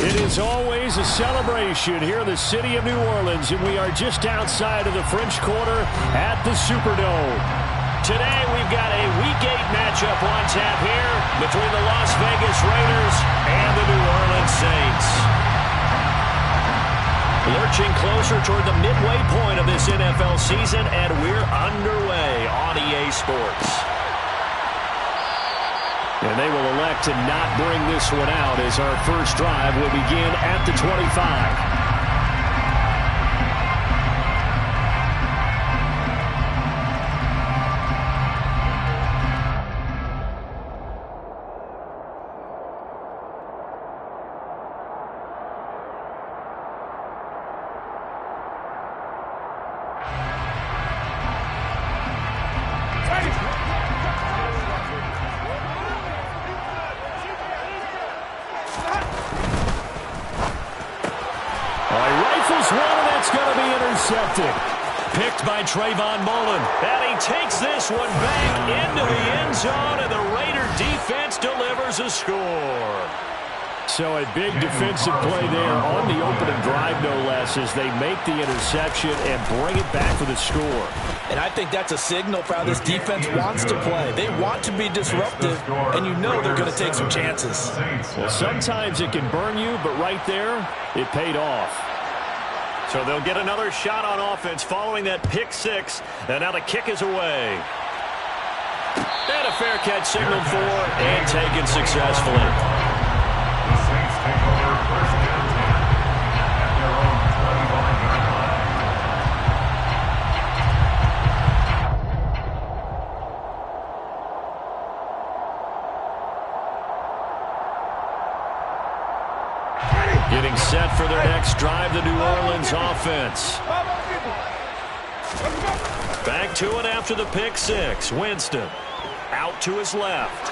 It is always a celebration here in the city of New Orleans, and we are just outside of the French Quarter at the Superdome. Today we've got a Week 8 matchup on tap here between the Las Vegas Raiders and the New Orleans Saints. Lurching closer toward the midway point of this NFL season, and we're underway on EA Sports. And they will elect to not bring this one out as our first drive will begin at the 25. Picked by Trayvon Mullen. And he takes this one back into the end zone, and the Raider defense delivers a score. So a big defensive play there on the opening drive, no less, as they make the interception and bring it back for the score. And I think that's a signal for how this defense wants to play. They want to be disruptive, and you know they're going to take some chances. Well, sometimes it can burn you, but right there, it paid off. So they'll get another shot on offense following that pick six. And now the kick is away. And a fair catch signaled for and taken successfully. The Saints take over first and 10 at their own 20-yard line. Getting set for their next drive, the New Orleans offense. Back to it after the pick six. Winston out to his left.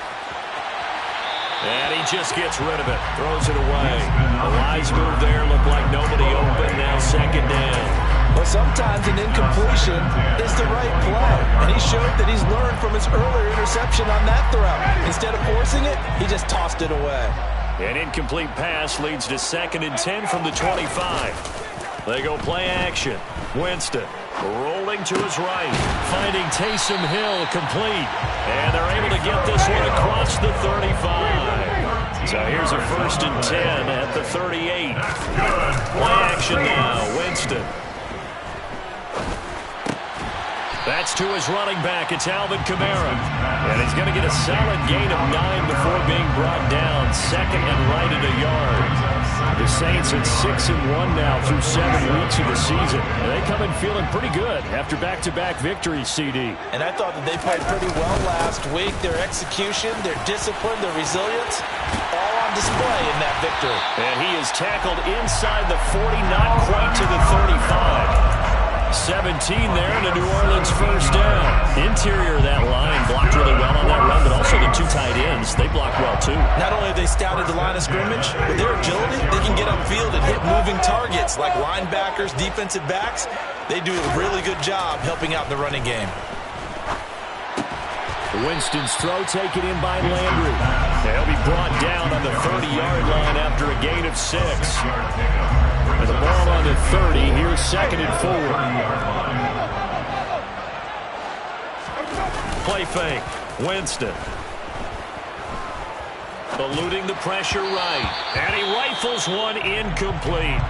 And he just gets rid of it. Throws it away. A wise move there. Looked like nobody open. Now second down. Well, sometimes an incompletion is the right play. And he showed that he's learned from his earlier interception on that throw. Instead of forcing it, he just tossed it away. An incomplete pass leads to second and 10 from the 25. They go play action. Winston rolling to his right, finding Taysom Hill complete. And they're able to get this one across the 35. So here's a first and 10 at the 38. Play action now. Winston. That's to his running back. It's Alvin Kamara. And he's going to get a solid gain of 9 before being brought down. Second and right at a yard. The Saints at 6-1 now through 7 weeks of the season. And they come in feeling pretty good after back-to-back victories, CD. And I thought that they played pretty well last week. Their execution, their discipline, their resilience, all on display in that victory. And he is tackled inside the 40, not quite to the 35. 17 there, and a New Orleans first down. Interior of that line blocked really well on that run, but also the two tight ends, they blocked well too. Not only have they scouted the line of scrimmage, with their agility, they can get upfield and hit moving targets like linebackers, defensive backs. They do a really good job helping out in the running game. Winston's throw taken in by Landry. He'll be brought down on the 30-yard line after a gain of 6. And the ball on the 30. Here's second and 4. Play fake. Winston. Eluding the pressure right. And he rifles one incomplete.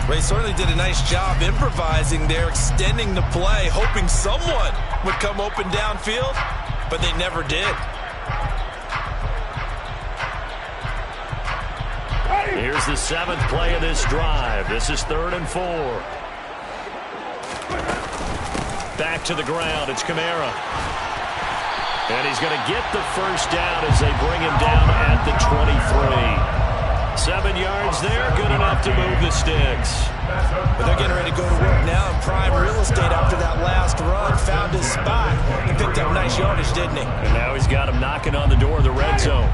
Well, he certainly did a nice job improvising there, extending the play, hoping someone would come open downfield, but they never did. Here's the 7th play of this drive. This is 3rd and 4. Back to the ground. It's Kamara. And he's going to get the first down as they bring him down at the 23. 7 yards there. Good enough to move the sticks. But they're getting ready to go to work now in prime real estate after that last run. Found his spot. He picked up nice yardage, didn't he? And now he's got him knocking on the door of the red zone.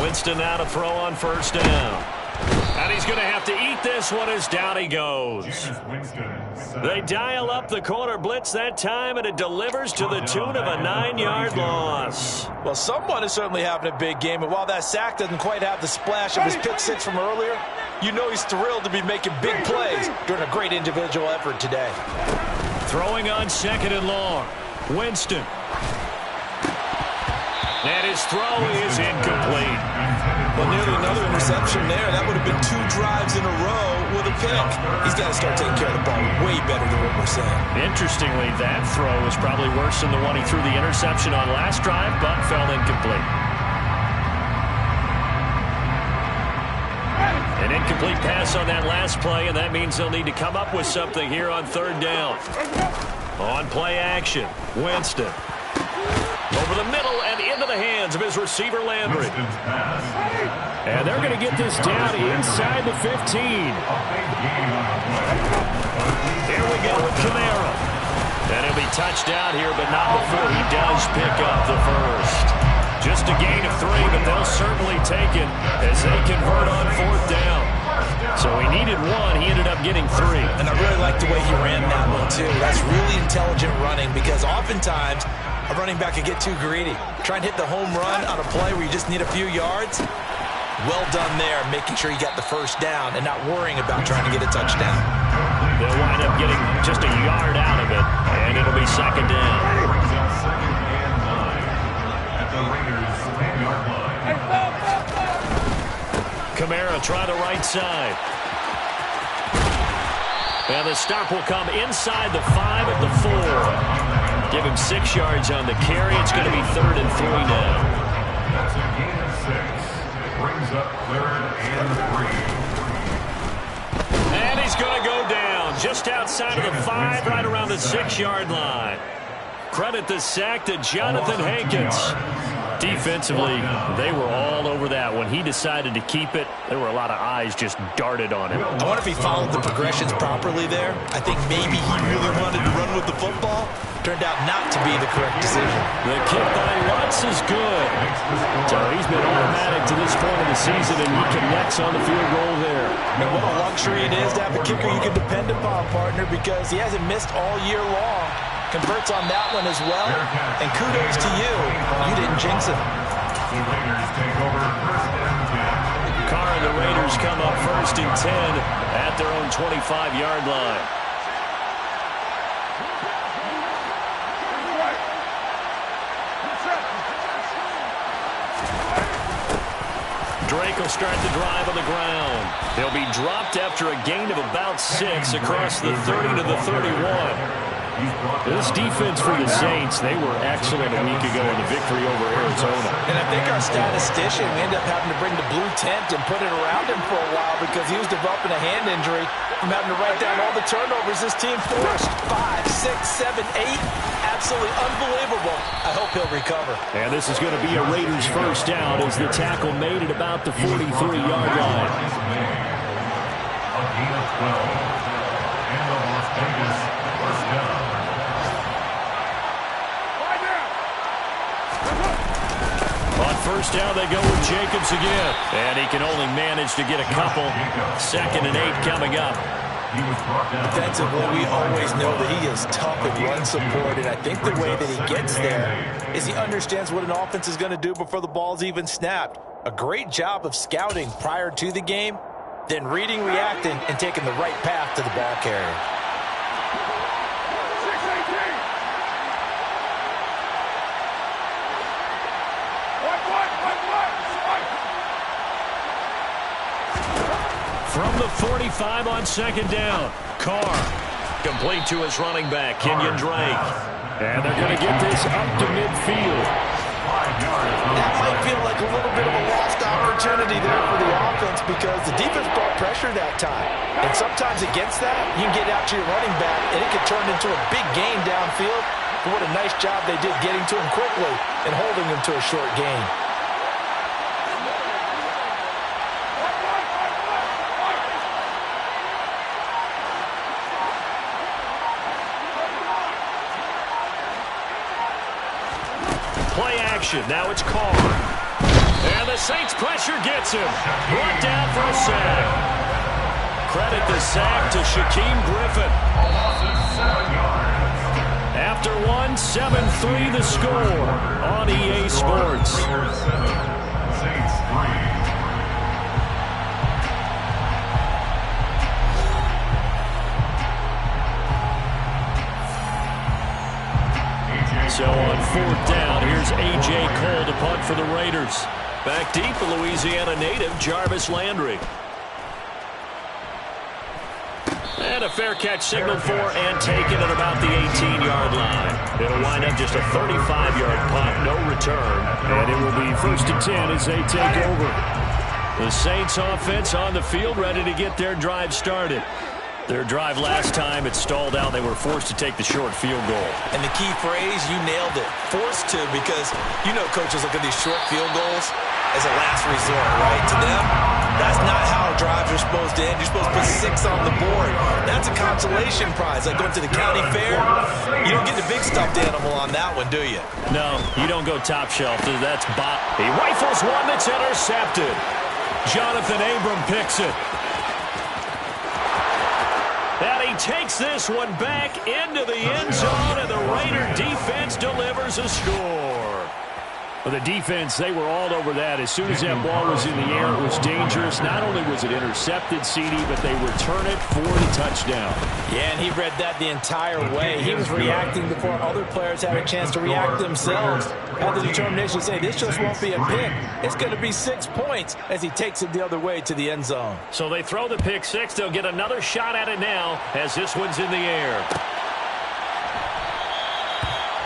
Winston now to throw on first down. And he's going to have to eat this one as down he goes. They dial up the corner blitz that time, and it delivers to the tune of a 9-yard loss. Well, someone is certainly having a big game, and while that sack doesn't quite have the splash of his pick six from earlier, you know he's thrilled to be making big plays during a great individual effort today. Throwing on 2nd and long. Winston. And his throw is incomplete. Well, nearly another interception there. That would have been 2 drives in a row with a pick. He's got to start taking care of the ball way better than what we're saying. Interestingly, that throw was probably worse than the one he threw the interception on last drive, but fell incomplete. An incomplete pass on that last play, and that means they'll need to come up with something here on 3rd down. On play action, Winston. Over the middle and into the hands of his receiver, Landry. And they're going to get this down inside the 15. Here we go with Camara. And he'll be touched out here, but not before he does pick up the first. Just a gain of 3, but they'll certainly take it as they convert on 4th down. So he needed 1. He ended up getting 3. And I really like the way he ran that one, too. That's really intelligent running because oftentimes a running back can get too greedy. Try and hit the home run on a play where you just need a few yards. Well done there, making sure you got the first down and not worrying about trying to get a touchdown. They'll wind up getting just a yard out of it, and it'll be 2nd down. Camara try the right side. And the stop will come inside the 5 at the 4. Give him 6 yards on the carry. It's going to be 3rd and 3 now. That's a gain of 6. Brings up 3rd and 3. And he's going to go down just outside of the 5, right around the 6-yard line. Credit the sack to Jonathan Hankins. Defensively, they were all over that. When he decided to keep it, there were a lot of eyes just darted on him. I wonder if he followed the progressions properly there. I think maybe he really wanted to run with the football. Turned out not to be the correct decision. The kick by Lutz is good. So he's been automatic to this point of the season, and he connects on the field goal there. And what a luxury it is to have a kicker you can depend upon, partner, because he hasn't missed all year long. Converts on that one as well. And kudos to you. You didn't jinx it. The Raiders take over 1st and 10. Carr and the Raiders come up 1st and 10 at their own 25-yard line. Drake will start the drive on the ground. They'll be dropped after a gain of about 6 across the 30 to the 31. This defense for the Saints, they were excellent a week ago in the victory over Arizona. And I think our statistician, we ended up having to bring the blue tent and put it around him for a while because he was developing a hand injury from having to write down all the turnovers this team forced. 5, 6, 7, 8. Absolutely unbelievable. I hope he'll recover. And this is going to be a Raiders first down as the tackle made at about the 43-yard line. A gain of 12. And the Las Vegas first down. On first down, they go with Jacobs again. And he can only manage to get a couple. 2nd and 8 coming up. Defensively, we always know that he is tough in run support, and I think the way that he gets there is he understands what an offense is going to do before the ball's even snapped. A great job of scouting prior to the game, then reading, reacting, and taking the right path to the ball carrier. From the 45 on 2nd down, Carr complete to his running back, Kenyon Drake. And they're going to get this up to midfield. That might feel like a little bit of a lost opportunity there for the offense because the defense brought pressure that time. And sometimes against that, you can get out to your running back, and it could turn into a big gain downfield. But what a nice job they did getting to him quickly and holding him to a short gain. Play action. Now it's Carr. And the Saints pressure gets him. Brought down for a sack. Credit the sack to Shaquem Griffin. After one, 7-3 the score on EA Sports. Saints 3. So on fourth down, here's A.J. Cole to punt for the Raiders. Back deep, the Louisiana native, Jarvis Landry. And a fair catch signaled for and taken at about the 18-yard line. It'll wind up just a 35-yard punt, no return. And it will be 1st and 10 as they take over. The Saints offense on the field, ready to get their drive started. Their drive last time, it stalled out. They were forced to take the short field goal. And the key phrase, you nailed it, forced to, because you know coaches look at these short field goals as a last resort, right? To them, that's not how drives are supposed to end. You're supposed to put 6 on the board. That's a consolation prize. Like going to the county fair, you don't get the big stuffed animal on that one, do you? No, you don't go top shelf. That's bot. He rifles one that's intercepted. Jonathan Abram picks it. And he takes this one back into the end zone, and the Raider defense delivers a score. Well, the defense, they were all over that. As soon as that ball was in the air, it was dangerous. Not only was it intercepted, CD, but they return it for the touchdown. Yeah, and he read that the entire way. He was reacting before other players had a chance to react themselves. Had the determination to say, this just won't be a pick. It's going to be 6 points as he takes it the other way to the end zone. So they throw the pick six. They'll get another shot at it now as this one's in the air.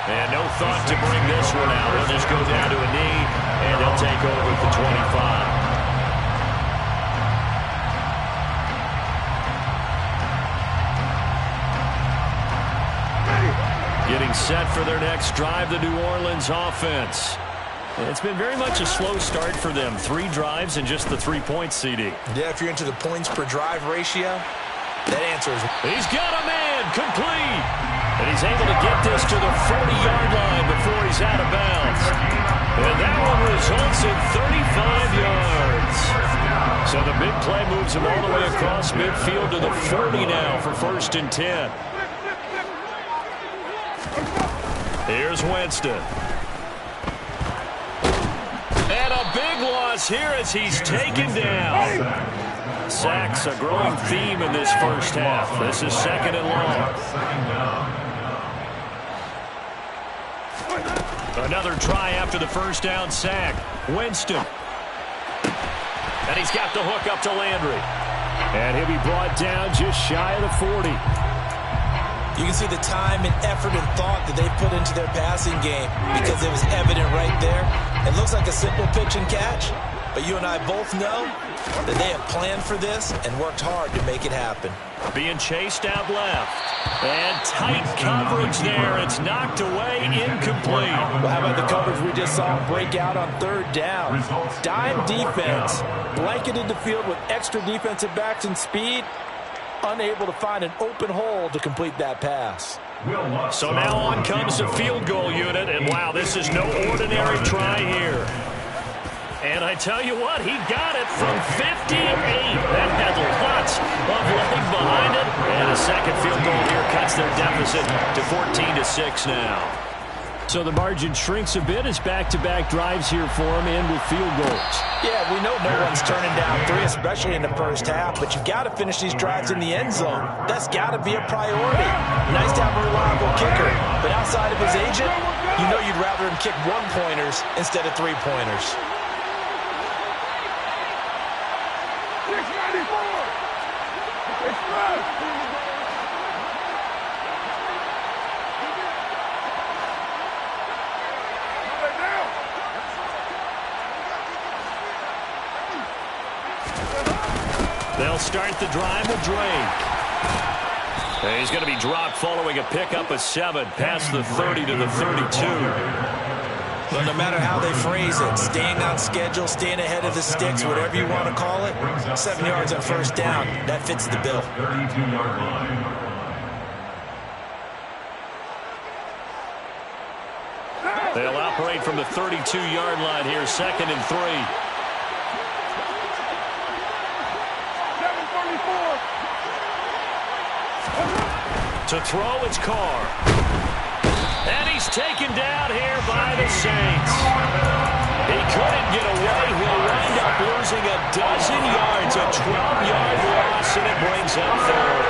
And no thought to bring this one out. He'll just go down to a knee, and they'll take over at the 25. Getting set for their next drive, the New Orleans offense. It's been very much a slow start for them. 3 drives and just the 3 points, CD. Yeah, if you're into the points per drive ratio, that answer is... He's got a man, complete. And he's able to get this to the 40-yard line before he's out of bounds. And that one results in 35 yards. So the big play moves him all the way across midfield to the 40 now for 1st and 10. Here's Winston. And a big loss here as he's taken down. Sacks a growing theme in this first half. This is 2nd and long. Another try after the first down sack. Winston. And he's got the hook up to Landry. And he'll be brought down just shy of the 40. You can see the time and effort and thought that they put into their passing game because it was evident right there. It looks like a simple pitch and catch, but you and I both know that they have planned for this and worked hard to make it happen. Being chased out left. And tight coverage there. It's knocked away, incomplete. Well, how about the coverage we just saw break out on 3rd down? Dime defense, blanketed the field with extra defensive backs and speed, unable to find an open hole to complete that pass. So now on comes the field goal unit, and wow, this is no ordinary try here. And I tell you what, he got it from 58. That had lots of leg behind it. And a second field goal here cuts their deficit to 14-6 now. So the margin shrinks a bit as back-to-back drives here for him in with field goals. Yeah, we know no one's turning down 3, especially in the first half, but you've got to finish these drives in the end zone. That's got to be a priority. Nice to have a reliable kicker, but outside of his agent, you know you'd rather him kick 1-pointers instead of 3-pointers. They'll start the drive with Drake. And he's going to be dropped following a pickup of 7 past the 30 to the 32. Well, no matter how they phrase it, staying on schedule, staying ahead of the sticks, whatever you want to call it, 7 yards on 1st down, that fits the bill. 32-yard line. They'll operate from the 32-yard line here, 2nd and 3. To throw, it's Carr. And he's taken down here by the Saints. He couldn't get away. He'll wind up losing a dozen yards, a 12-yard loss, and it brings up 3rd.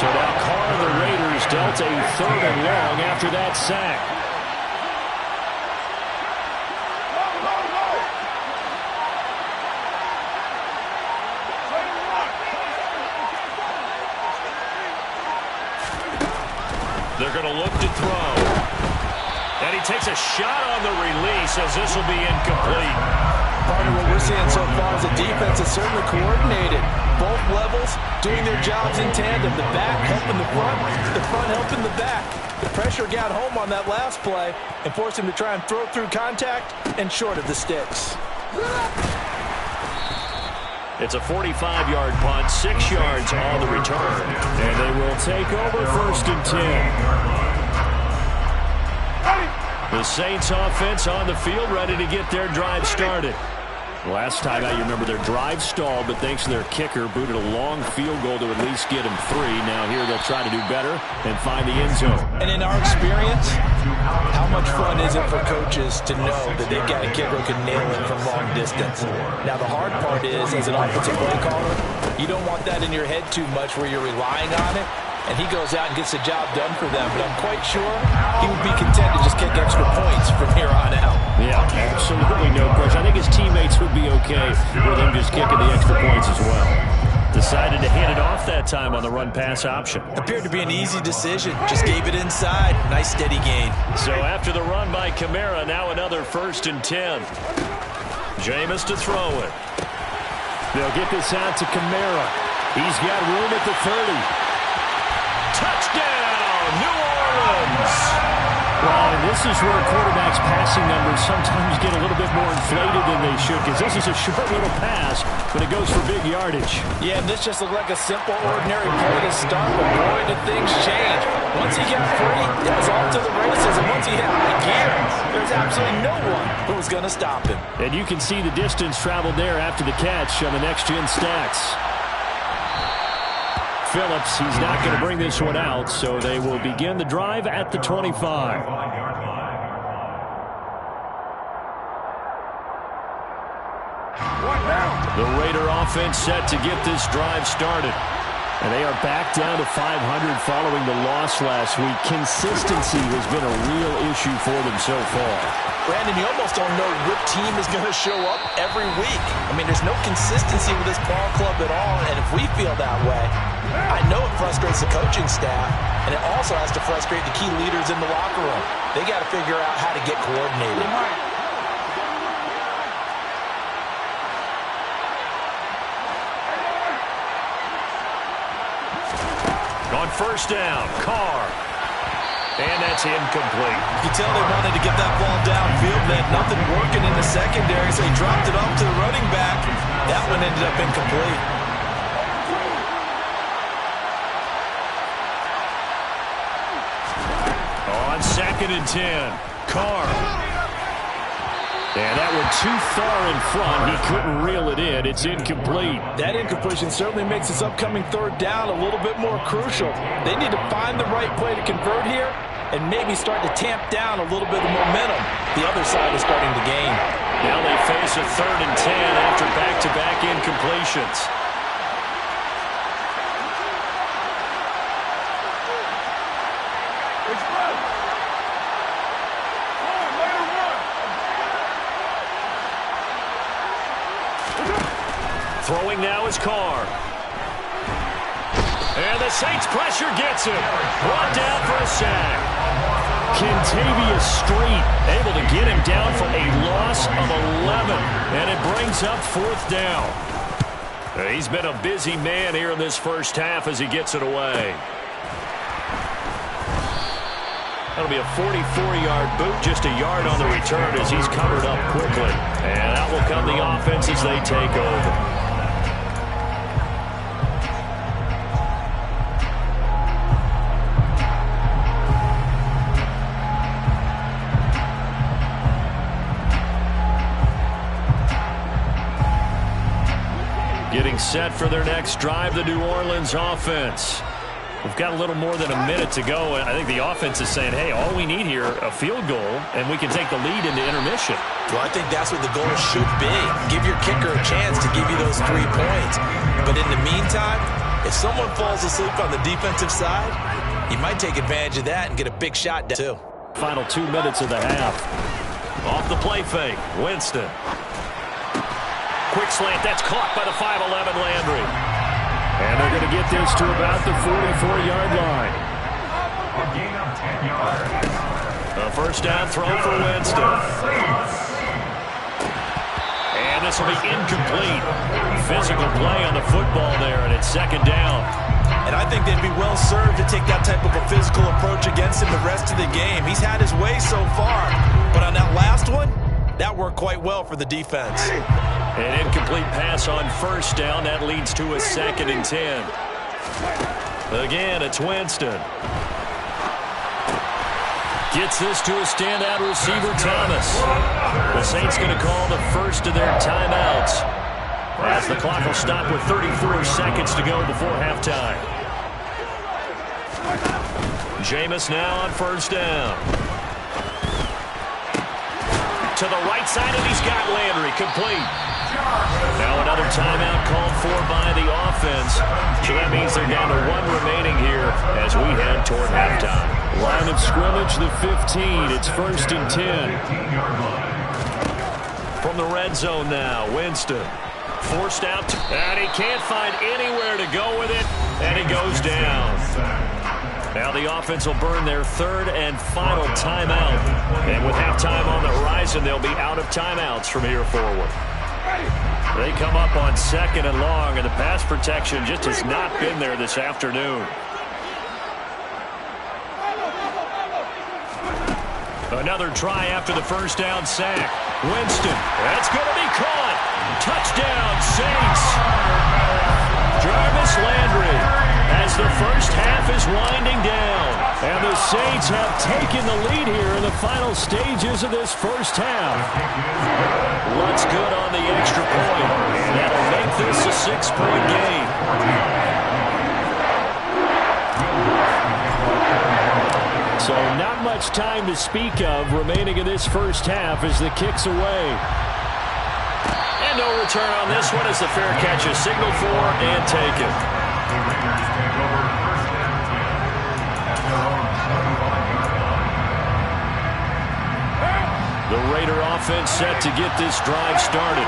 So now Carr, the Raiders, dealt a 3rd and long after that sack. They're going to look to throw. And he takes a shot on the release as this will be incomplete. Part of what we're seeing so far is the defense is certainly coordinated. Both levels doing their jobs in tandem. The back helping the front helping the back. The pressure got home on that last play and forced him to try and throw through contact and short of the sticks. It's a 45-yard punt, 6 yards on the return. And they will take over 1st and 10. The Saints offense on the field, ready to get their drive started. Last time out, you remember their drive stalled, but thanks to their kicker, booted a long field goal to at least get him 3. Now here they'll try to do better and find the end zone. And in our experience, how much fun is it for coaches to know that they've got a kicker who can nail it from long distance? Now the hard part is, as an offensive play caller, you don't want that in your head too much where you're relying on it. And he goes out and gets the job done for them. But I'm quite sure he would be content to just kick extra points from here on out. Yeah, absolutely no question. I think his teammates would be okay with him just kicking the extra points as well. Decided to hand it off that time on the run-pass option. Appeared to be an easy decision. Just gave it inside. Nice steady gain. So after the run by Kamara, now another 1st and 10. Jameis to throw it. They'll get this out to Kamara. He's got room at the 30. Touchdown, New Orleans! Well, and this is where quarterbacks' passing numbers sometimes get a little bit more inflated than they should, because this is a short little pass, but it goes for big yardage. Yeah, and this just looked like a simple, ordinary play to start, but boy, did things change. Once he got free, it was off to the races, and once he hit high gear, there's absolutely no one who was going to stop him. And you can see the distance traveled there after the catch on the next-gen stats. Phillips, he's not going to bring this one out, so they will begin the drive at the 25. The Raider offense set to get this drive started. And they are back down to 500 following the loss last week. Consistency has been a real issue for them so far. Brandon, you almost don't know what team is going to show up every week. I mean, there's no consistency with this ball club at all, and if we feel that way, I know it frustrates the coaching staff, and it also has to frustrate the key leaders in the locker room. They got to figure out how to get coordinated. On 1st down, Carr. And that's incomplete. You can tell they wanted to get that ball downfield. They had nothing working in the secondary, so he dropped it off to the running back. That one ended up incomplete. On 2nd and 10, Carr. And that one too far in front. He couldn't reel it in. It's incomplete. That incompletion certainly makes this upcoming 3rd down a little bit more crucial. They need to find the right play to convert here and maybe start to tamp down a little bit of momentum. The other side is starting to gain. Now they face a 3rd and 10 after back-to-back incompletions. Throwing now is Carr. And the Saints pressure gets him. Brought down for a sack. Kentavious Street able to get him down for a loss of 11. And it brings up 4th down. He's been a busy man here in this first half as he gets it away. That'll be a 44-yard boot, just a yard on the return as he's covered up quickly. And out will come the offense as they take over. Getting set for their next drive, the New Orleans offense. We've got a little more than a minute to go. I think the offense is saying, hey, all we need here, a field goal, and we can take the lead into intermission. Well, I think that's what the goal should be. Give your kicker a chance to give you those 3 points. But in the meantime, if someone falls asleep on the defensive side, you might take advantage of that and get a big shot too. Final 2 minutes of the half. Off the play fake, Winston. Quick slant, that's caught by the 5'11" Landry. And they're going to get this to about the 44-yard line. A gain of 10 yards. A first down throw for Winston. And this will be incomplete. Physical play on the football there, and it's second down. And I think they'd be well served to take that type of a physical approach against him the rest of the game. He's had his way so far, but on that last one, that worked quite well for the defense. An incomplete pass on first down. That leads to a 2nd and 10. Again, it's Winston. Gets this to a standout receiver, Thomas. The Saints going to call the first of their timeouts, as the clock will stop with 34 seconds to go before halftime. Jameis now on first down. To the right side, and he's got Landry complete. Now another timeout called for by the offense. So that means they're down to 1 remaining here as we head toward halftime. Line of scrimmage, the 15. It's 1st and 10. From the red zone now, Winston. Forced out, and he can't find anywhere to go with it, and he goes down. Now the offense will burn their 3rd and final timeout. And with halftime on the horizon, they'll be out of timeouts from here forward. They come up on 2nd and long, and the pass protection just has not been there this afternoon. Another try after the first down sack. Winston, that's going to be caught. Touchdown, Saints. Jarvis Landry, as the first half is winding down. And the Saints have taken the lead here in the final stages of this first half. Looks good on the extra point. That'll make this a 6-point game. So not much time to speak of remaining in this first half as the kick's away. And no return on this one as the fair catch is signaled for and taken. The Raiders take over 1st and 10 at their own 75-yard line. The Raider offense set to get this drive started.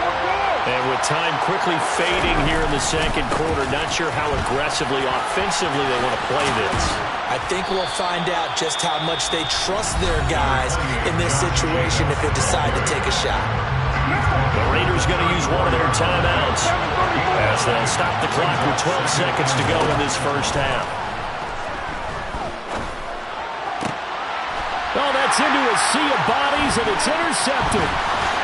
And with time quickly fading here in the 2nd quarter, not sure how aggressively, offensively they want to play this. I think we'll find out just how much they trust their guys in this situation if they decide to take a shot. The Raiders going to use one of their timeouts as they'll stop the clock with 12 seconds to go in this first half. Oh, that's into a sea of bodies, and it's intercepted.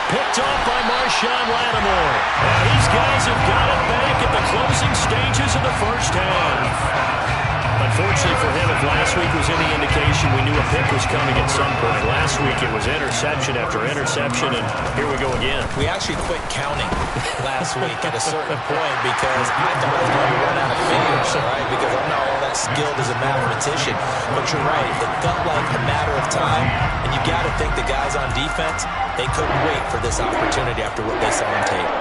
Picked off by Marshawn Lattimore. And these guys have got it back at the closing stages of the first half. Unfortunately for him, if last week was any indication, we knew a pick was coming at some point. Last week it was interception after interception, and here we go again. We actually quit counting last week at a certain point because I thought I was going to run out of fingers, right? Because I'm not all that skilled as a mathematician. But you're right, it felt like a matter of time, and you got to think the guys on defense, they couldn't wait for this opportunity after what they saw on tape.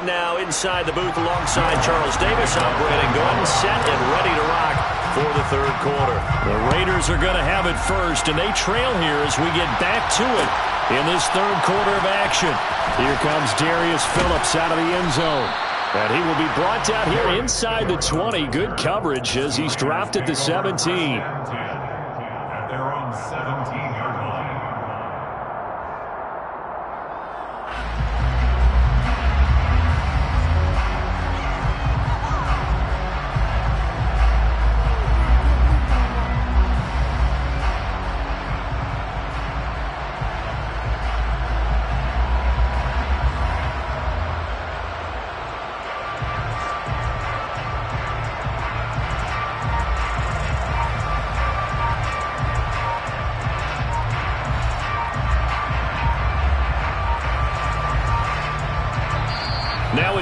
Now inside the booth alongside Charles Davis. I'm Brandon Gordon, set and ready to rock for the 3rd quarter. The Raiders are going to have it first, and they trail here as we get back to it in this 3rd quarter of action. Here comes Darius Phillips out of the end zone. And he will be brought down here inside the 20. Good coverage as he's dropped at the 17. At their own 17-yard line.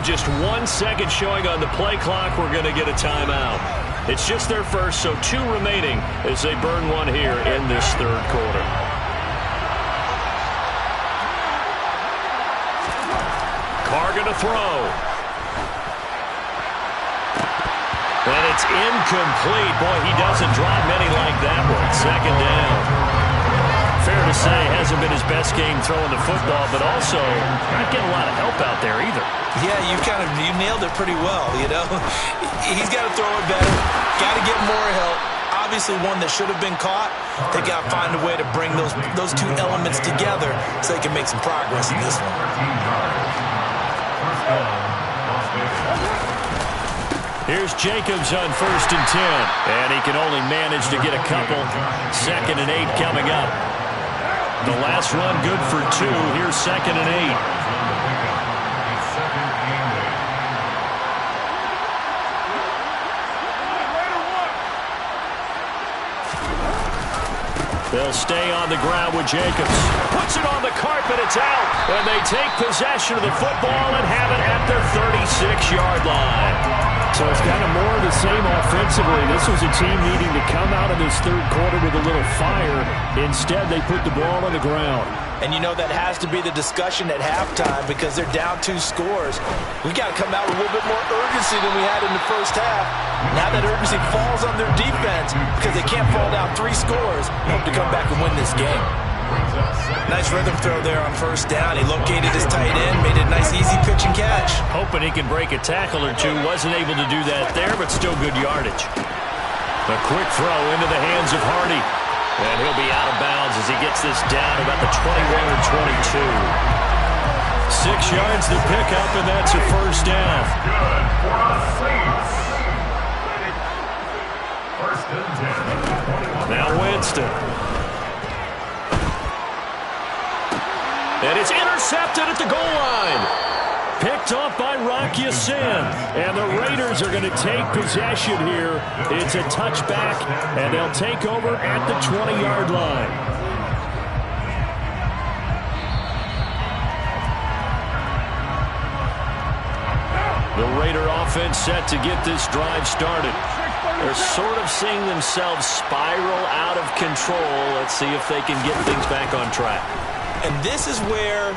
just 1 second showing on the play clock, we're going to get a timeout. It's just their first, so 2 remaining as they burn one here in this third quarter. Carr going to throw. And it's incomplete. Boy, he doesn't drop many like that one. Second down. Fair to say, hasn't been his best game throwing the football, but also not getting a lot of help out there either. Yeah, you nailed it pretty well, you know. He's got to throw it better, got to get more help. Obviously one that should have been caught. They got to find a way to bring those 2 elements together so they can make some progress in this one. Here's Jacobs on 1st and 10, and he can only manage to get a couple. 2nd and 8 coming up. The last run good for 2. Here's 2nd and 8. They'll stay on the ground with Jacobs. Puts it on the carpet. It's out. And they take possession of the football and have it at their 36-yard line. So it's kind of more of the same offensively. This was a team needing to come out of this third quarter with a little fire. Instead, they put the ball on the ground. And you know that has to be the discussion at halftime because they're down 2 scores. We got to come out with a little bit more urgency than we had in the first half. Now that urgency falls on their defense because they can't fall down 3 scores. Hope to come back and win this game. Nice rhythm throw there on 1st down. He located his tight end, made it a nice easy pitch and catch. Hoping he can break a tackle or 2. Wasn't able to do that there, but still good yardage. A quick throw into the hands of Hardy. And he'll be out of bounds as he gets this down about the 21 or 22. 6 yards to pick up, and that's a 1st down. Good for the Saints. 1st and 10. Now Winston. And it's intercepted at the goal line. Picked off by Rock Ya-Sin. And the Raiders are going to take possession here. It's a touchback, and they'll take over at the 20-yard line. The Raider offense set to get this drive started. They're sort of seeing themselves spiral out of control. Let's see if they can get things back on track. And this is where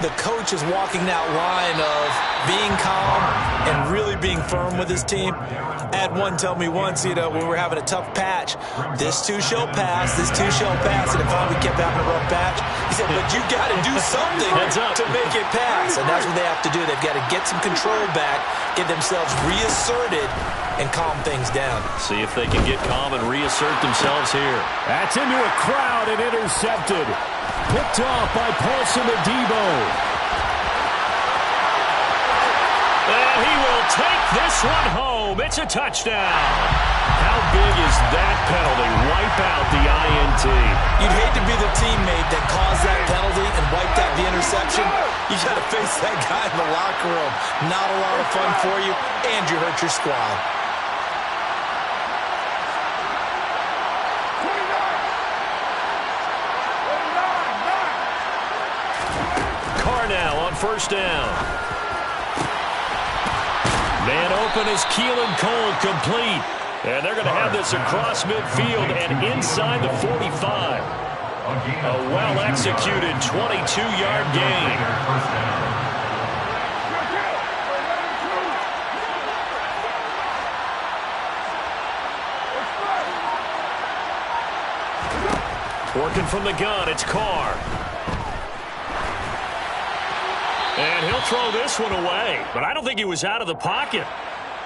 the coach is walking that line of being calm and really being firm with his team. Had one tell me once, you know, when we were having a tough patch, this too shall pass, this too shall pass, and if we kept having a rough patch, he said, but you got to do something to make it pass, and that's what they have to do. They've got to get some control back, get themselves reasserted, and calm things down. See if they can get calm and reassert themselves here. That's into a crowd and intercepted. Picked off by Paulson Adebo. And he will take this one home. It's a touchdown. How big is that penalty? Wipe out the INT. You'd hate to be the teammate that caused that penalty and wiped out the interception. You got to face that guy in the locker room. Not a lot of fun for you, and you hurt your squad. Now on 1st down. Man open is Keelan Cole, complete. And they're going to have this across midfield and inside the 45. A well-executed 22-yard gain. Working from the gun, it's Carr. And he'll throw this one away. But I don't think he was out of the pocket.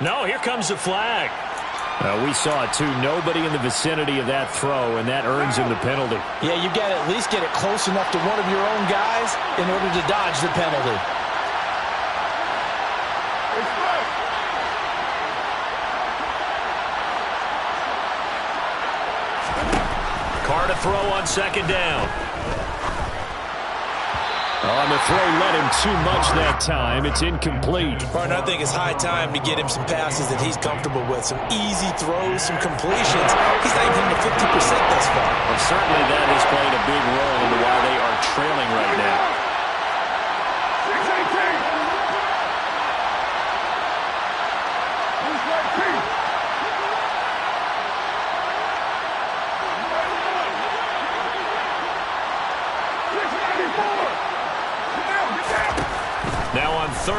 No, here comes the flag. We saw it, too. Nobody in the vicinity of that throw, and that earns him the penalty. Yeah, you got to at least get it close enough to one of your own guys in order to dodge the penalty. Carr to throw on 2nd down. On the throw, let him too much that time. It's incomplete. Partner, I think it's high time to get him some passes that he's comfortable with. Some easy throws, some completions. He's not even at 50% thus far. Well, certainly that has played a big role in why they are trailing right now.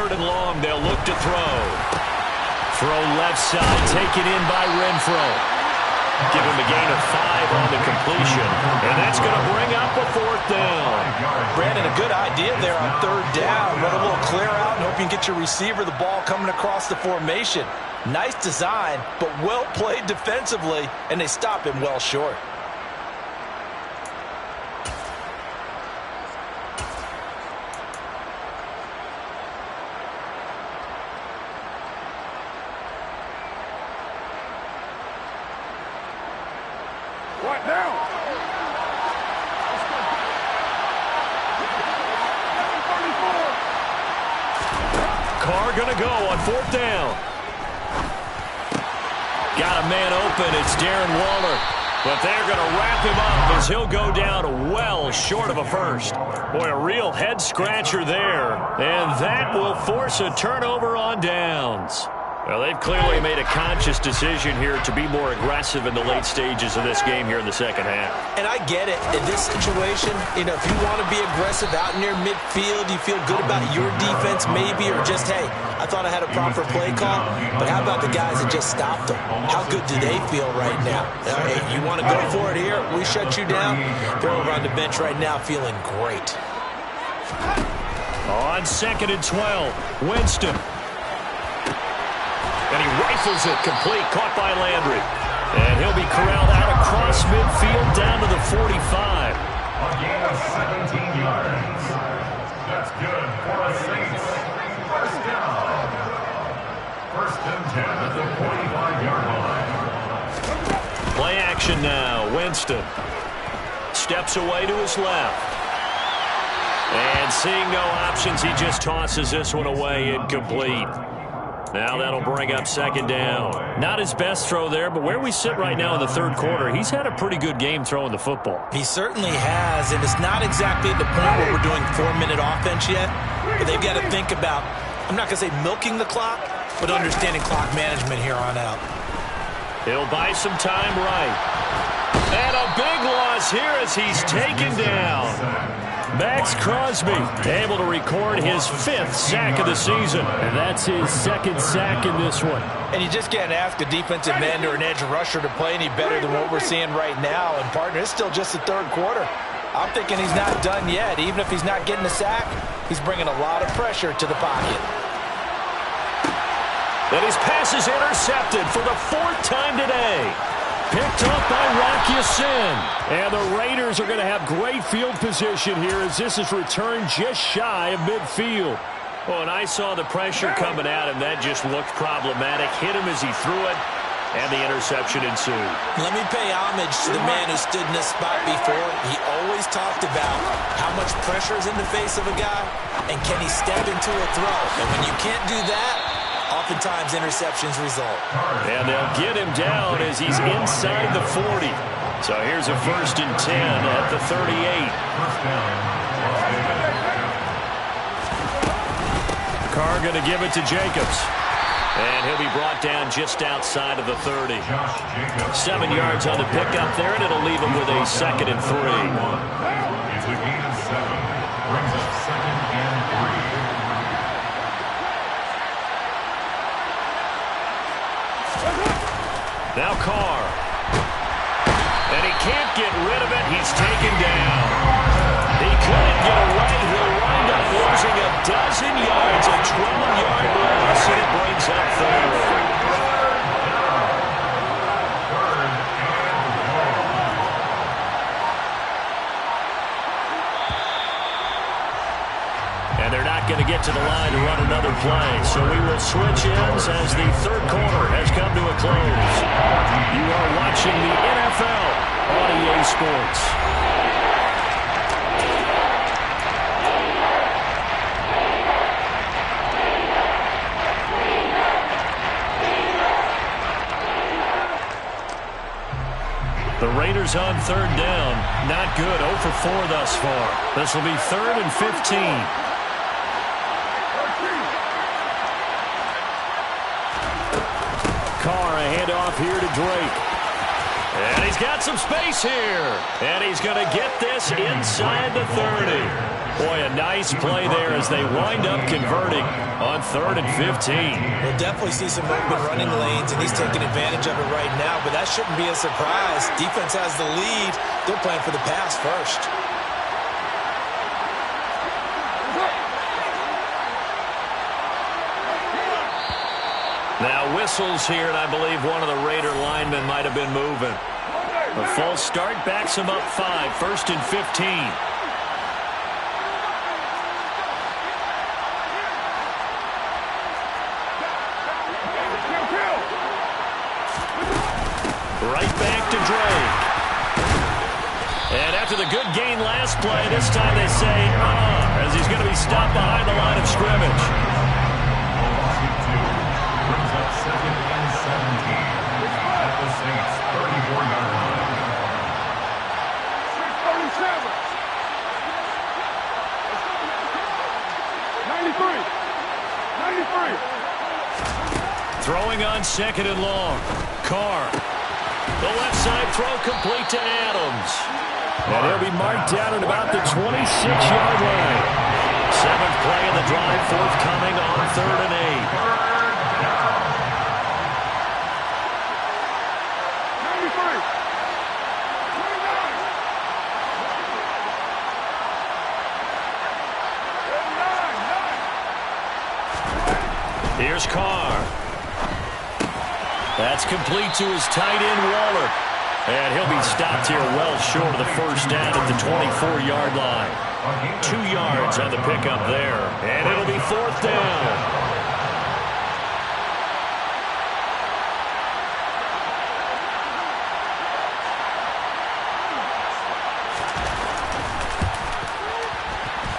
3rd and long. They'll look to throw. Throw left side, taken in by Renfro. Give him a gain of 5 on the completion. And that's going to bring up a 4th down. Brandon, a good idea there on 3rd down. Run a little clear out and hope you can get your receiver the ball coming across the formation. Nice design, but well played defensively, and they stop him well short. What now? Carr going to go on 4th down. Got a man open. It's Darren Waller. But they're going to wrap him up as he'll go down well short of a first. Boy, a real head-scratcher there. And that will force a turnover on downs. Well, they've clearly made a conscious decision here to be more aggressive in the late stages of this game here in the second half. And I get it. In this situation, if you want to be aggressive out near midfield, you feel good about your defense maybe, or just, hey, I thought I had a proper play call. But how about the guys that just stopped them? How good do they feel right now? Hey, you want to go for it here? We shut you down? They're over on the bench right now feeling great. On 2nd and 12, Winston. And he rifles it complete, caught by Landry. And he'll be corralled out across midfield down to the 45. A gain of 17 yards. That's good for the Saints. 1st down. 1st and 10 at the 45-yard line. Play action now. Winston steps away to his left. And seeing no options, he just tosses this one away incomplete. Now that'll bring up 2nd down. Not his best throw there, but where we sit right now in the 3rd quarter, he's had a pretty good game throwing the football. He certainly has, and it's not exactly at the point where we're doing 4-minute offense yet, but they've got to think about, I'm not going to say milking the clock, but understanding clock management here on out. He'll buy some time right. And a big loss here as he's taken down. Max Crosby able to record his 5th sack of the season. And that's his 2nd sack in this one. And you just can't ask a defensive end or an edge rusher to play any better than what we're seeing right now. And, partner, it's still just the 3rd quarter. I'm thinking he's not done yet. Even if he's not getting a sack, he's bringing a lot of pressure to the pocket. And his pass is intercepted for the 4th time today. Picked up by Rocky Sin. And the Raiders are going to have great field position here as this is returned just shy of midfield. Oh, and I saw the pressure coming at him. That just looked problematic. Hit him as he threw it, and the interception ensued. Let me pay homage to the man who stood in this spot before. He always talked about how much pressure is in the face of a guy, and can he step into a throw. And when you can't do that, oftentimes interceptions result. And they'll get him down as he's inside the 40. So here's a 1st and 10 at the 38. Carr going to give it to Jacobs. And he'll be brought down just outside of the 30. 7 yards on the pickup there, and it'll leave him with a 2nd and 3. It's a gain of 7. Brings up 2nd and 3. Now Carr. And he can't get rid of it. He's taken down. He couldn't get away. He'll wind up losing a dozen yards. A 12-yard loss, and it brings up 3rd. And they're not going to get to the line to run another play. So we will switch ends as the 3rd quarter has come to a close. You are watching the NFL on EA Sports. The Raiders on 3rd down. Not good. 0 for 4 thus far. This will be 3rd and 15. Carr, a handoff here to Drake. And he's got some space here. And he's going to get this inside the 30. Boy, a nice play there as they wind up converting on 3rd and 15. We'll definitely see some open running lanes, and he's taking advantage of it right now, but that shouldn't be a surprise. Defense has the lead. They're playing for the pass first. Now whistles here, and I believe one of the Raider linemen might have been moving. A false start backs him up 5, 1st and 15. Right back to Drake. And after the good gain last play, this time they say, as he's going to be stopped behind the line of scrimmage. Brings up 2nd and 17 at the Saints' 34-yard line. 93. Throwing on 2nd and long. Carr. The left side throw complete to Adams. And he'll be marked down at about the 26-yard line. 7th play of the drive forthcoming on 3rd and 8. Here's Carr. That's complete to his tight end, Waller. And he'll be stopped here well short of the first down at the 24-yard line. 2 yards on the pickup there. And it'll be 4th down.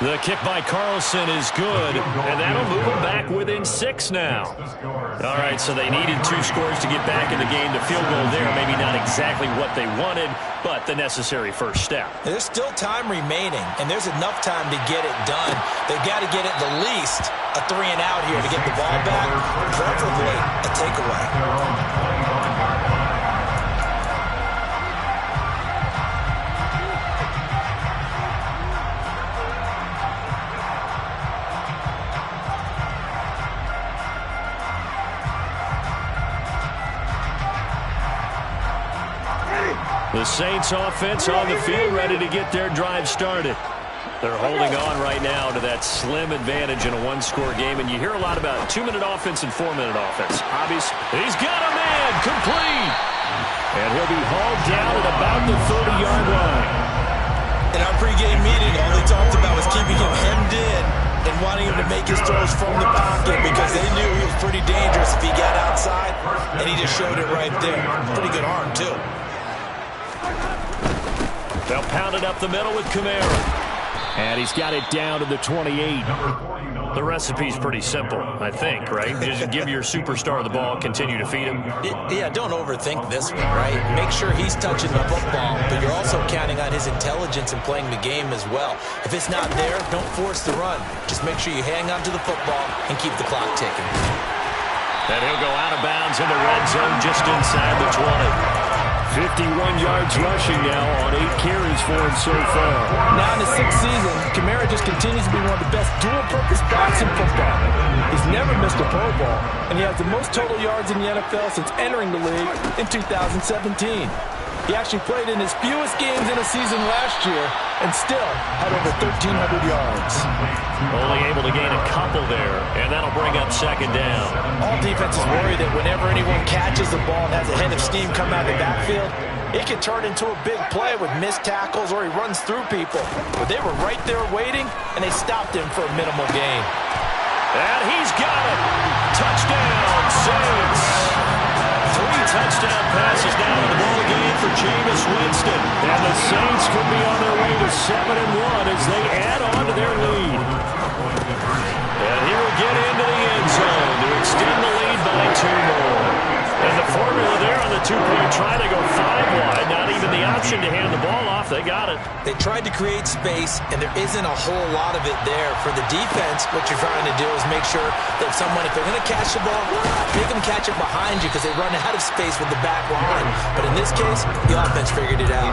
The kick by Carlson is good, and that'll move them back within 6 now. All right, so they needed 2 scores to get back in the game. The field goal there, maybe not exactly what they wanted, but the necessary first step. There's still time remaining, and there's enough time to get it done. They've got to get at the least a 3 and out here to get the ball back, preferably a takeaway. The Saints offense on the field, ready to get their drive started. They're holding on right now to that slim advantage in a 1-score game, and you hear a lot about 2-minute offense and 4-minute offense. Obviously, he's got a man, complete. And he'll be hauled down at about the 30-yard line. In our pregame meeting, all they talked about was keeping him hemmed in and wanting him to make his throws from the pocket because they knew he was pretty dangerous if he got outside, and he just showed it right there. Pretty good arm, too. They'll pound it up the middle with Kamara. And he's got it down to the 28. The recipe's pretty simple, I think, right? Just give your superstar the ball, continue to feed him. Yeah, don't overthink this one, right? Make sure he's touching the football, but you're also counting on his intelligence in playing the game as well. If it's not there, don't force the run. Just make sure you hang on to the football and keep the clock ticking. And he'll go out of bounds in the red zone just inside the 20. 51 yards rushing now on 8 carries for him so far. Now in his 6th season, Kamara just continues to be one of the best dual-purpose backs in football. He's never missed a Pro Bowl, and he has the most total yards in the NFL since entering the league in 2017. He actually played in his fewest games in a season last year and still had over 1,300 yards. Only able to gain a couple there, and that'll bring up 2nd down. All defenses worry that whenever anyone catches the ball and has a head of steam come out of the backfield, it can turn into a big play with missed tackles or he runs through people. But they were right there waiting, and they stopped him for a minimal gain. And he's got it. Touchdown, Saints. 3 touchdown passes now in the ball game for Jameis Winston. And the Saints could be on their way to 7-1 as they add on to their lead. And he will get into the end zone to extend the lead by 2 more. And the formula there on the two-point try. They go 5 wide. Not even the option to hand the ball off. They got it. They tried to create space, and there isn't a whole lot of it there. For the defense, what you're trying to do is make sure that if they're going to catch the ball, make them catch it behind you because they run out of space with the back line. But in this case, the offense figured it out.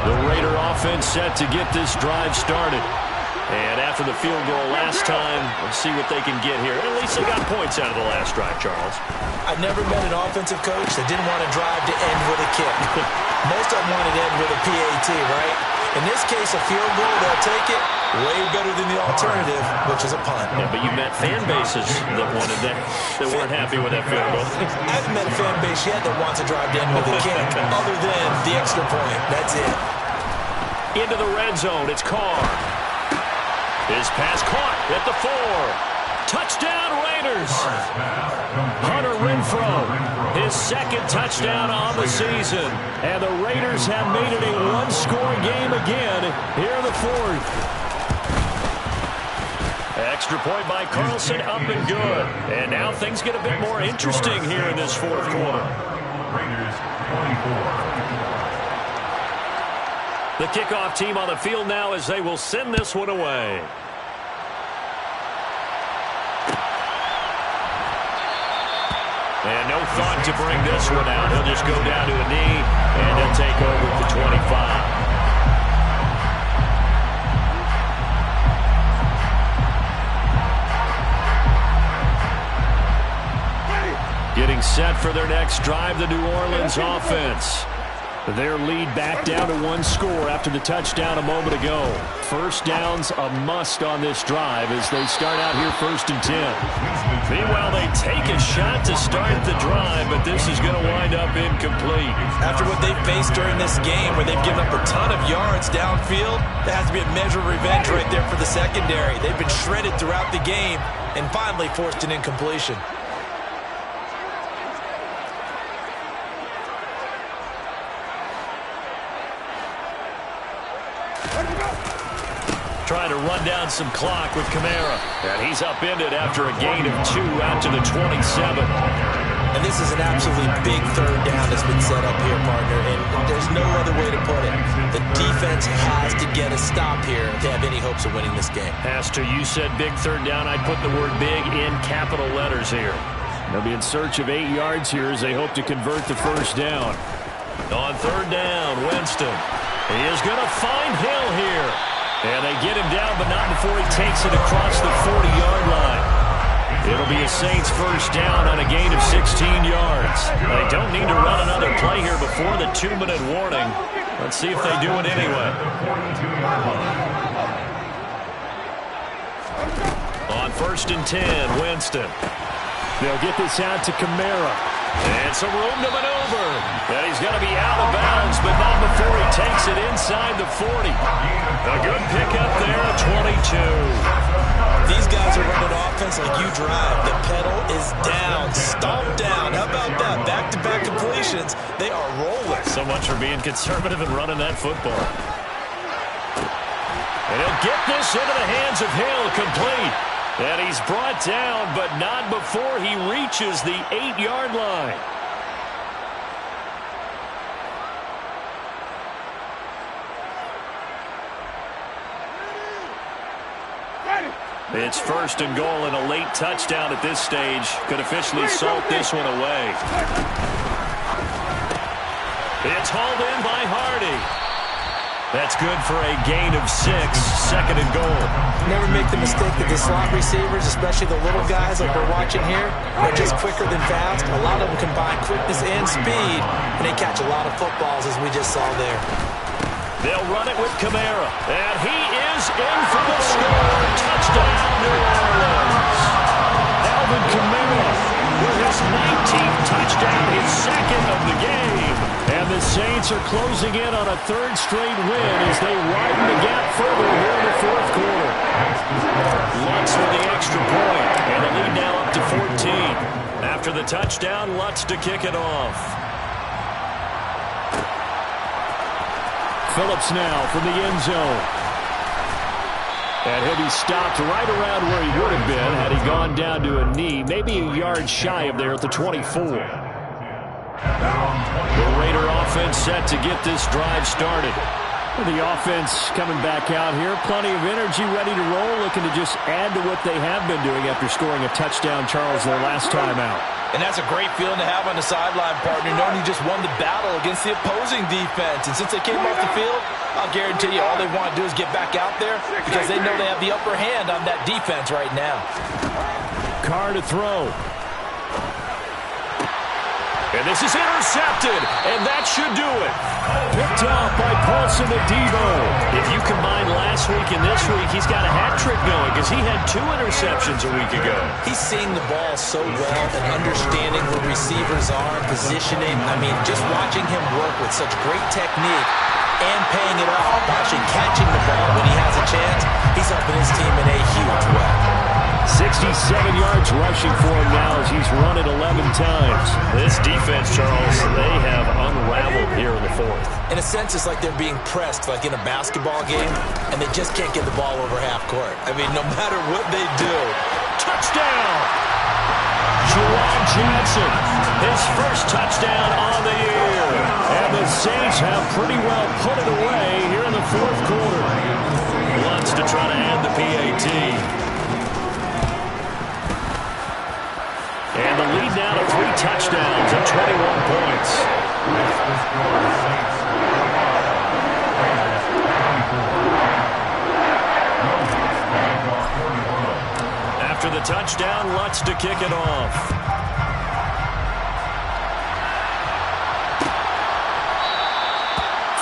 The Raider offense set to get this drive started. And after the field goal last time, we'll see what they can get here. At least they got points out of the last drive, Charles. I've never met an offensive coach that didn't want to drive to end with a kick. Most of them wanted to end with a PAT, right? In this case, a field goal, they'll take it. Way better than the alternative, which is a punt. Yeah, but you met fan bases that wanted that weren't happy with that field goal. I haven't met a fan base yet that wants to drive to end with a kick, other than the extra point. That's it. Into the red zone, it's Carr. His pass caught at the 4. Touchdown, Raiders. Hunter Renfrow, his second touchdown on the season. And the Raiders have made it a one-score game again here in the 4th. Extra point by Carlson, up and good. And now things get a bit more interesting here in this 4th quarter. Raiders 24. The kickoff team on the field now as they will send this one away. And no thought to bring this one out. He'll just go down to a knee, and he'll take over at the 25. Getting set for their next drive, the New Orleans offense. Their lead back down to 1 score after the touchdown a moment ago. First down's a must on this drive as they start out here 1st and 10. Meanwhile, they take a shot to start the drive, but this is going to wind up incomplete. After what they've faced during this game where they've given up a ton of yards downfield, there has to be a measure of revenge right there for the secondary. They've been shredded throughout the game and finally forced an incompletion. Trying to run down some clock with Kamara. And he's upended after a gain of 2 out to the 27. And this is an absolutely big 3rd down that's been set up here, partner. And there's no other way to put it. The defense has to get a stop here to have any hopes of winning this game. Pastor, you said big 3rd down. I'd put the word big in capital letters here. They'll be in search of 8 yards here as they hope to convert the 1st down. On 3rd down, Winston. He is going to find Hill here. And they get him down, but not before he takes it across the 40-yard line. It'll be a Saints 1st down on a gain of 16 yards. They don't need to run another play here before the 2-minute warning. Let's see if they do it anyway. On 1st and 10, Winston. They'll get this out to Kamara. And some room to maneuver. And he's going to be out of bounds, but not before he takes it inside the 40. A good pickup there at 22. These guys are running offense like you drive. The pedal is down, stomped down. How about that? Back-to-back completions. They are rolling. So much for being conservative and running that football. And he'll get this into the hands of Hill, complete. And he's brought down, but not before he reaches the 8-yard line. It's 1st and goal, and a late touchdown at this stage could officially salt this one away. It's hauled in by Hardy. That's good for a gain of 6, 2nd and goal. Never make the mistake that the slot receivers, especially the little guys like we're watching here, are just quicker than fast. A lot of them combine quickness and speed, and they catch a lot of footballs, as we just saw there. They'll run it with Kamara, and he is in for the score. Touchdown, New Orleans. Alvin Kamara with his 19th touchdown, his 2nd of the game. And the Saints are closing in on a 3rd straight win as they widen the gap further here in the 4th quarter. Lutz with the extra point, and the lead now up to 14. After the touchdown, Lutz to kick it off. Phillips now from the end zone. And he'll be stopped right around where he would have been had he gone down to a knee, maybe a yard shy of there at the 24. The Raider offense set to get this drive started. The offense coming back out here. Plenty of energy, ready to roll, looking to just add to what they have been doing after scoring a touchdown, Charles, their last time out. And that's a great feeling to have on the sideline, partner, knowing you just won the battle against the opposing defense. And since they came off the field, I'll guarantee you all they want to do is get back out there because they know they have the upper hand on that defense right now. Carr to throw. And this is intercepted, and that should do it. Picked off by Paulson Adebo. If you combine last week and this week, he's got a hat trick going because he had 2 interceptions a week ago. He's seeing the ball so well and understanding where receivers are, positioning. I mean, just watching him work with such great technique and paying it off, actually catching the ball when he has a chance, he's helping his team in a huge way. 67 yards rushing for him now as he's run it 11 times. This defense, Charles, they have unraveled here in the 4th. In a sense, it's like they're being pressed like in a basketball game, and they just can't get the ball over half court. I mean, no matter what they do. Touchdown! Juwan Johnson, his first touchdown on the year. And the Saints have pretty well put it away here in the 4th quarter. Wants to try to add the PAT. And the lead now to 3 touchdowns and 21 points. After the touchdown, Lutz to kick it off.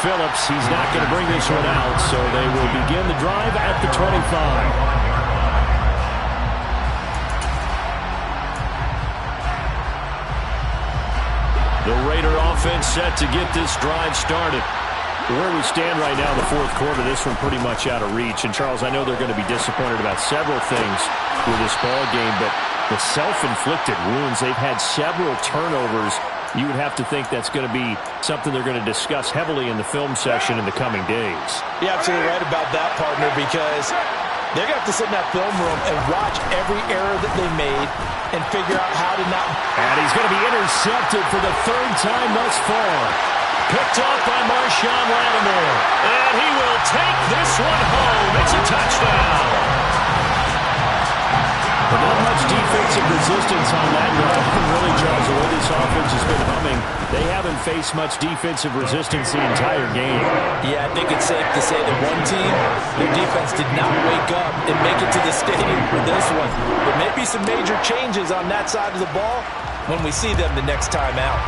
Phillips, he's not going to bring this one out, so they will begin the drive at the 25. The Raider offense set to get this drive started. Where we stand right now in the 4th quarter, this one pretty much out of reach. And, Charles, I know they're going to be disappointed about several things with this ball game, but the self-inflicted wounds, they've had several turnovers. You would have to think that's going to be something they're going to discuss heavily in the film session in the coming days. You're absolutely right about that, partner, because they're going to have to sit in that film room and watch every error that they made and figure out how to not. And he's going to be intercepted for the 3rd time thus far. Picked off by Marshawn Lattimore. And he will take this one home. It's a touchdown. But not much defensive resistance on that drive. Really, Charles, the way this offense has been humming, they haven't faced much defensive resistance the entire game. Yeah, I think it's safe to say that one team, their defense did not wake up and make it to the stadium for this one. There may be some major changes on that side of the ball when we see them the next time out.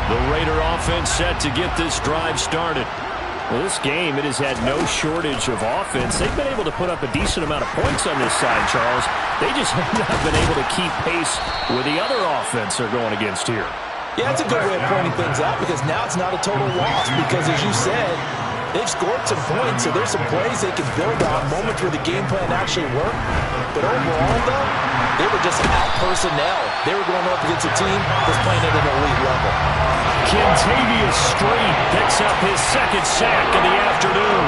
The Raider offense set to get this drive started. Well, this game, it has had no shortage of offense. They've been able to put up a decent amount of points on this side, Charles. They just have not been able to keep pace with the other offense they're going against here. Yeah, that's a good way of pointing things out because now it's not a total loss because, as you said, they've scored some points, so there's some plays they can build on, moments where the game plan actually worked. But overall, though, they were just out personnel. They were going up against a team that's playing at an elite level. Kentavious Street picks up his 2nd sack of the afternoon.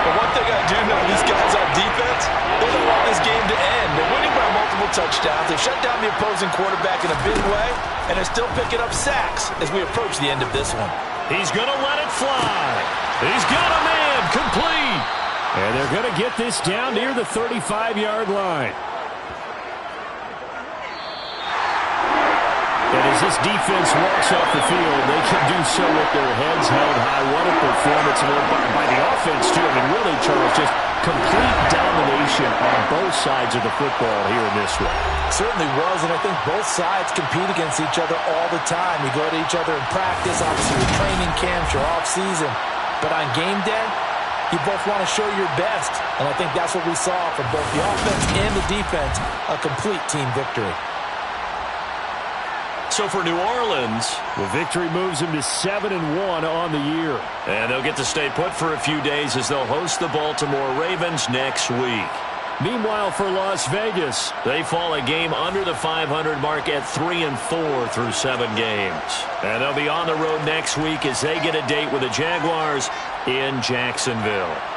But one thing I do know, these guys on defense, they don't want this game to end. They're winning by multiple touchdowns. They've shut down the opposing quarterback in a big way, and they're still picking up sacks as we approach the end of this one. He's going to let it fly. He's got a man complete. And they're going to get this down near the 35-yard line. And as this defense walks off the field, they can do so with their heads held high. What a performance by the offense, too. I mean, really, Charles, just complete domination on both sides of the football here in this one. Certainly was, and I think both sides compete against each other all the time. You go to each other in practice, obviously with training camps, your off-season. But on game day, you both want to show your best. And I think that's what we saw from both the offense and the defense, a complete team victory. So for New Orleans, the victory moves them to 7-1 on the year. And they'll get to stay put for a few days as they'll host the Baltimore Ravens next week. Meanwhile, for Las Vegas, they fall a game under the 500 mark at 3-4 through 7 games. And they'll be on the road next week as they get a date with the Jaguars in Jacksonville.